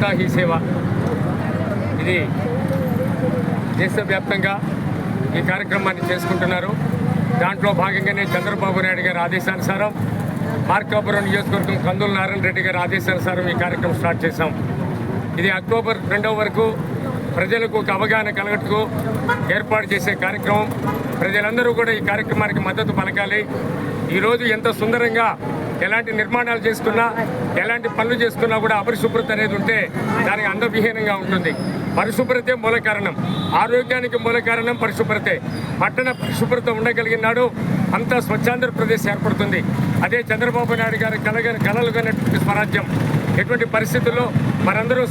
మాతా he సేవ ఇది దేశవ్యాప్తంగా ఈ కార్యక్రమాన్ని చేసుకుంటున్నారు. దాంట్లో భాగంగానే చంద్రబాబు నాయుడు గారి ఆదేశానుసారం మార్కాపురం నియోజకవర్గం కందుల నారాయణ రెడ్డి గారి ఆదేశానుసారం ఈ కార్యక్రమం స్టార్ట్ చేశాం. ఇది అక్టోబర్ 2వ వరకు ప్రజలకు ఒక అవగాహన కలగట్టుకు ఏర్పాటు చేసే కార్యక్రమం. ప్రజలందరూ కూడా ఈ కార్యక్రమానికి మద్దతు పలకాలి. ఈరోజు ఎంత సుందరంగా ఎలాంటి నిర్మాణాలు చేసుకున్నా ఎలాంటి పనులు చేసుకున్నా కూడా అపరిశుభ్రత అనేది ఉంటే దానికి అందవిహీనంగా ఉంటుంది. పరిశుభ్రతే మూల కారణం, ఆరోగ్యానికి మూల కారణం పరిశుభ్రతే. పట్టణ పరిశుభ్రత ఉండగలిగినాడు అంతా స్వచ్ఛాంధ్రప్రదేశ్ ఏర్పడుతుంది. అదే చంద్రబాబు నాయుడు గారి కలలుగానటువంటి స్వరాజ్యం. ఎటువంటి పరిస్థితుల్లో మనందరూ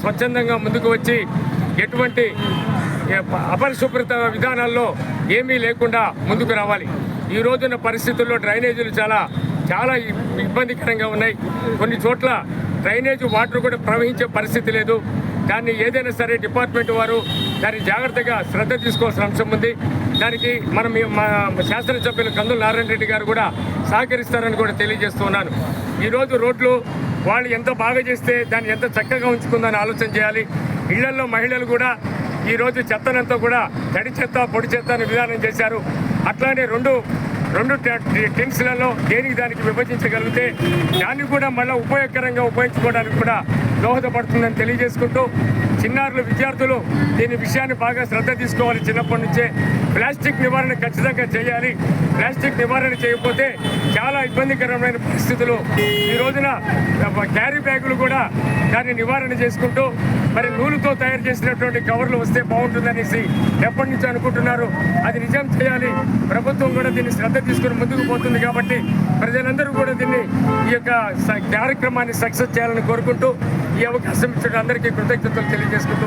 స్వచ్ఛందంగా ముందుకు వచ్చి ఎటువంటి అపరిశుభ్రత విధానాల్లో ఏమీ లేకుండా ముందుకు రావాలి. ఈ రోజున్న పరిస్థితుల్లో డ్రైనేజీలు చాలా ఇబ్బందికరంగా ఉన్నాయి. కొన్ని చోట్ల డ్రైనేజ్ వాటర్ కూడా ప్రవహించే పరిస్థితి లేదు. దాన్ని ఏదైనా సరే డిపార్ట్మెంట్ వారు దాన్ని జాగ్రత్తగా శ్రద్ధ తీసుకోవాల్సిన అంశం ఉంది. దానికి మా శాసనసభ్యులు కందుల నారాయణ రెడ్డి గారు కూడా సహకరిస్తారని కూడా తెలియజేస్తున్నాను. ఈరోజు రోడ్లు వాళ్ళు ఎంత బాగా చేస్తే దాన్ని ఎంత చక్కగా ఉంచుకుందని ఆలోచన చేయాలి. ఇళ్లలో మహిళలు కూడా ఈరోజు చెత్తనంతా కూడా తడి చెత్త పొడి చెత్త అనే విధానం చేశారు. అట్లానే రెండు టిన్స్లలో దానికి విభజించగలిగితే దాన్ని కూడా మళ్ళీ ఉపయోగకరంగా ఉపయోగించుకోవడానికి కూడా దోహదపడుతుందని తెలియజేసుకుంటూ చిన్నారులు విద్యార్థులు దీని విషయాన్ని బాగా శ్రద్ధ తీసుకోవాలి. చిన్నప్పటి నుంచే ప్లాస్టిక్ నివారణ ఖచ్చితంగా చేయాలి. ప్లాస్టిక్ నివారణ చేయకపోతే చాలా ఇబ్బందికరమైన పరిస్థితులు. ఈ రోజున క్యారీ బ్యాగులు కూడా దాన్ని నివారణ చేసుకుంటూ మరి నూలుతో తయారు చేసినటువంటి కవర్లు వస్తే బాగుంటుందనేసి ఎప్పటి నుంచి అనుకుంటున్నారు. అది నిజం చేయాలి. ప్రభుత్వం కూడా దీన్ని శ్రద్ధ తీసుకుని ముందుకు పోతుంది కాబట్టి ప్రజలందరూ కూడా దీన్ని ఈ యొక్క కార్యక్రమాన్ని సక్సెస్ చేయాలని కోరుకుంటూ ఈ అవకాశం ఇచ్చిన అందరికీ కృతజ్ఞతలు తెలియజేసుకుంటూ